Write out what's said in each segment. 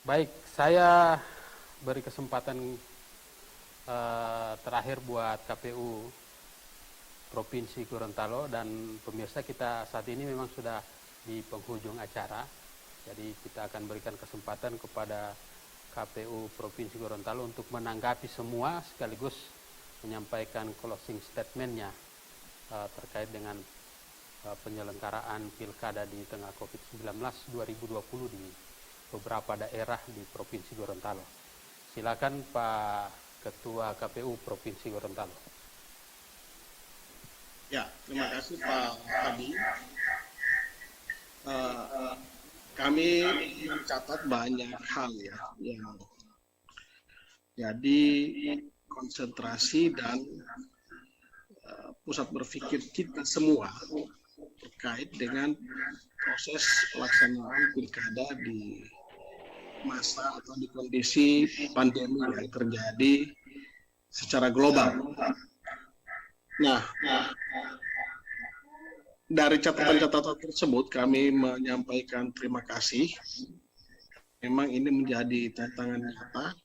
Baik, saya beri kesempatan terakhir buat KPU Provinsi Gorontalo, dan pemirsa, kita saat ini memang sudah di penghujung acara. Jadi kita akan berikan kesempatan kepada KPU Provinsi Gorontalo untuk menanggapi semua sekaligus menyampaikan closing statementnya terkait dengan penyelenggaraan pilkada di tengah COVID-19 2020 di beberapa daerah di Provinsi Gorontalo. Silakan Pak Ketua KPU Provinsi Gorontalo. Ya, terima kasih Pak Adi. Kami mencatat banyak hal ya yang jadi konsentrasi dan pusat berpikir kita semua terkait dengan proses pelaksanaan pilkada di masa atau di kondisi pandemi yang terjadi secara global. Nah, dari catatan-catatan tersebut kami menyampaikan terima kasih. Memang ini menjadi tantangan nyata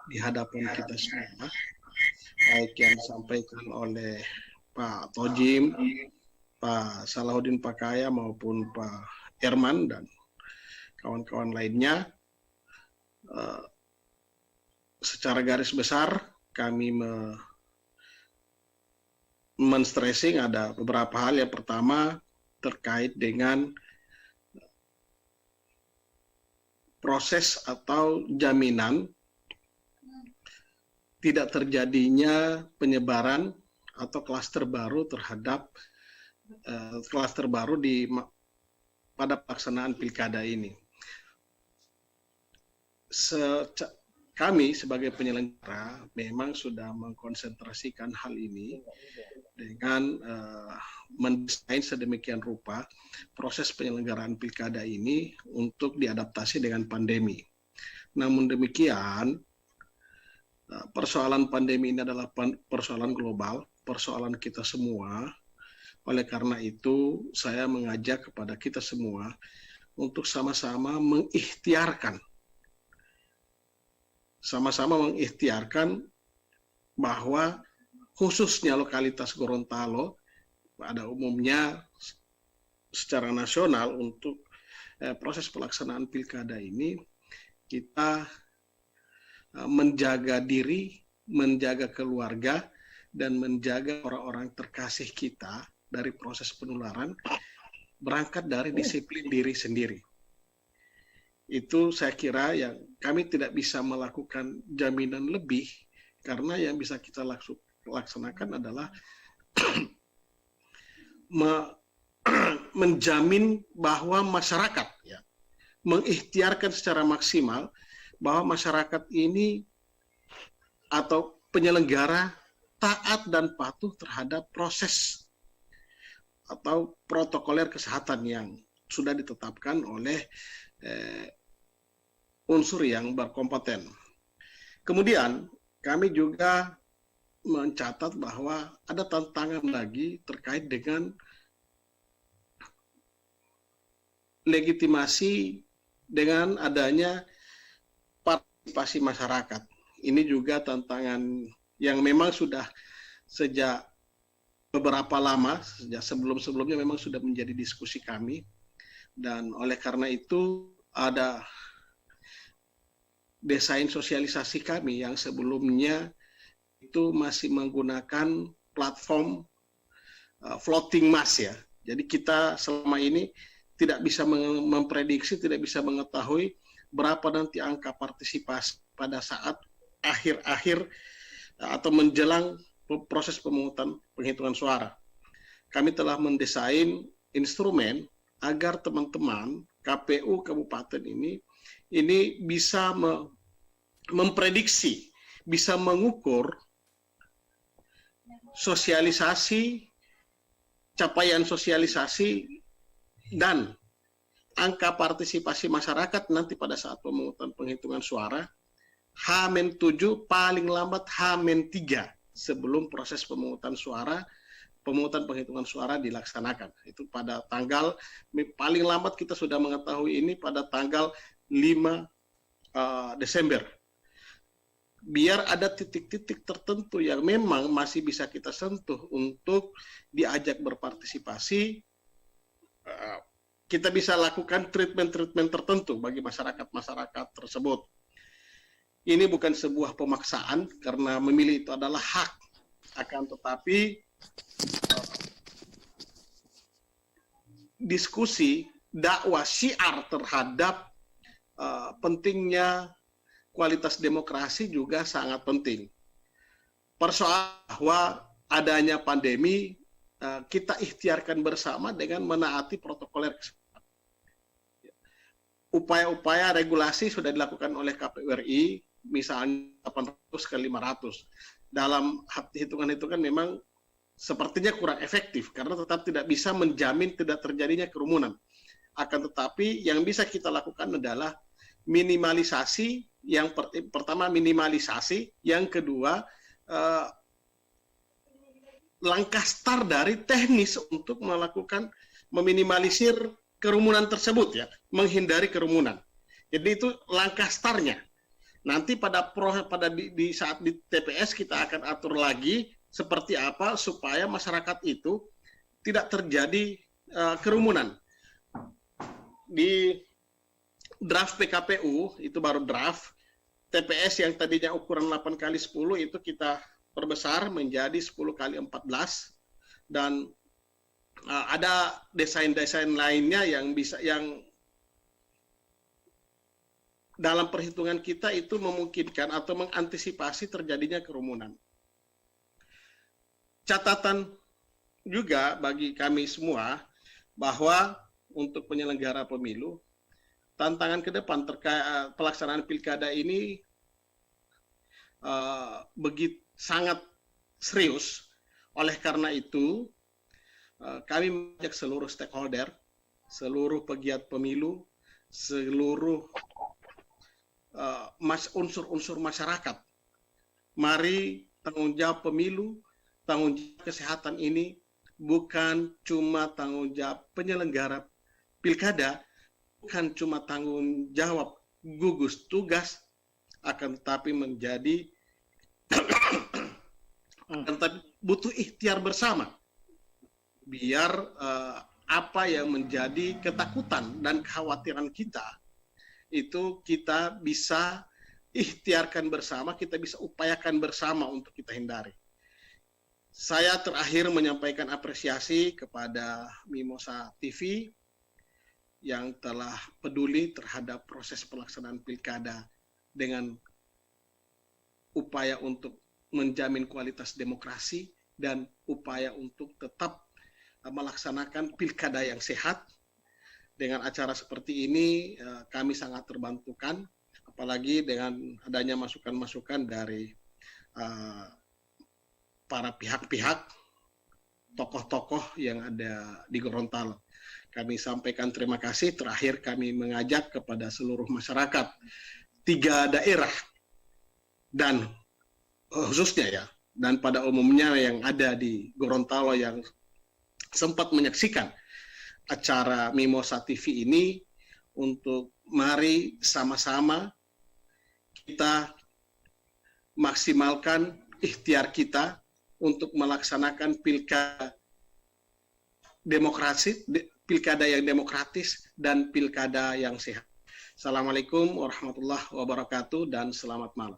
di hadapan kita semua, baik yang disampaikan oleh Pak Tojim, Pak Salahuddin Pakaya maupun Pak Herman dan kawan-kawan lainnya. Secara garis besar kami men-stressing ada beberapa hal. Yang pertama terkait dengan proses atau jaminan tidak terjadinya penyebaran atau klaster baru terhadap klaster baru pada pelaksanaan pilkada ini. Kami sebagai penyelenggara memang sudah mengkonsentrasikan hal ini dengan mendesain sedemikian rupa proses penyelenggaraan pilkada ini untuk diadaptasi dengan pandemi. Namun demikian, persoalan pandemi ini adalah persoalan global, persoalan kita semua. Oleh karena itu, saya mengajak kepada kita semua untuk sama-sama mengikhtiarkan bahwa khususnya lokalitas Gorontalo pada umumnya secara nasional untuk proses pelaksanaan pilkada ini kita menjaga diri, menjaga keluarga, dan menjaga orang-orang terkasih kita dari proses penularan berangkat dari disiplin diri sendiri. Itu saya kira yang kami tidak bisa melakukan jaminan lebih, karena yang bisa kita laksanakan adalah menjamin bahwa masyarakat ya, mengikhtiarkan secara maksimal bahwa masyarakat ini atau penyelenggara taat dan patuh terhadap proses atau protokoler kesehatan yang sudah ditetapkan oleh unsur yang berkompeten. Kemudian kami juga mencatat bahwa ada tantangan lagi terkait dengan legitimasi dengan adanya partisipasi masyarakat. Ini juga tantangan yang memang sudah sejak beberapa lama, sejak sebelum-sebelumnya memang sudah menjadi diskusi kami, dan oleh karena itu ada desain sosialisasi kami yang sebelumnya itu masih menggunakan platform floating mass ya. Jadi kita selama ini tidak bisa memprediksi, tidak bisa mengetahui berapa nanti angka partisipasi pada saat akhir-akhir atau menjelang proses penghitungan suara. Kami telah mendesain instrumen agar teman-teman KPU Kabupaten ini bisa memprediksi, bisa mengukur sosialisasi, capaian sosialisasi, dan angka partisipasi masyarakat nanti pada saat pemungutan penghitungan suara H-7 paling lambat H-3 sebelum proses pemungutan penghitungan suara dilaksanakan. Itu pada tanggal paling lambat kita sudah mengetahui ini pada tanggal 5 Desember. Biar ada titik-titik tertentu yang memang masih bisa kita sentuh untuk diajak berpartisipasi, kita bisa lakukan treatment-treatment tertentu bagi masyarakat-masyarakat tersebut. Ini bukan sebuah pemaksaan karena memilih itu adalah hak, akan tetapi diskusi dakwah syiar terhadap pentingnya kualitas demokrasi juga sangat penting. Persoalan bahwa adanya pandemi kita ikhtiarkan bersama dengan menaati protokoler kesehatan. Upaya-upaya regulasi sudah dilakukan oleh KPU RI, misalnya 800 ke 500. Dalam hitungan-hitungan memang sepertinya kurang efektif karena tetap tidak bisa menjamin tidak terjadinya kerumunan. Akan tetapi yang bisa kita lakukan adalah minimalisasi. Yang pertama minimalisasi, yang kedua langkah start dari teknis untuk melakukan meminimalisir kerumunan tersebut, ya, menghindari kerumunan. Jadi itu langkah startnya. Nanti di saat di TPS kita akan atur lagi seperti apa supaya masyarakat itu tidak terjadi kerumunan. Di draft PKPU itu baru draft, TPS yang tadinya ukuran 8x10 itu kita perbesar menjadi 10x14, dan ada desain-desain lainnya yang dalam perhitungan kita itu memungkinkan atau mengantisipasi terjadinya kerumunan. Catatan juga bagi kami semua bahwa untuk penyelenggara pemilu, tantangan ke depan terkait pelaksanaan pilkada ini begitu sangat serius. Oleh karena itu, kami mengajak seluruh stakeholder, seluruh pegiat pemilu, seluruh unsur-unsur masyarakat. Mari tanggung jawab pemilu, tanggung jawab kesehatan ini bukan cuma tanggung jawab penyelenggara pilkada, bukan cuma tanggung jawab gugus tugas, akan tetapi menjadi butuh ikhtiar bersama. Biar apa yang menjadi ketakutan dan kekhawatiran kita itu kita bisa ikhtiarkan bersama, kita bisa upayakan bersama untuk kita hindari. Saya terakhir menyampaikan apresiasi kepada Mimosa TV yang telah peduli terhadap proses pelaksanaan pilkada dengan upaya untuk menjamin kualitas demokrasi dan upaya untuk tetap melaksanakan pilkada yang sehat. Dengan acara seperti ini kami sangat terbantukan, apalagi dengan adanya masukan-masukan dari para pihak-pihak, tokoh-tokoh yang ada di Gorontalo. Kami sampaikan terima kasih. Terakhir kami mengajak kepada seluruh masyarakat 3 daerah dan khususnya ya, dan pada umumnya yang ada di Gorontalo yang sempat menyaksikan acara Mimosa TV ini, untuk mari sama-sama kita maksimalkan ikhtiar kita untuk melaksanakan pilkada yang demokratis dan pilkada yang sehat. Assalamualaikum warahmatullahi wabarakatuh dan selamat malam.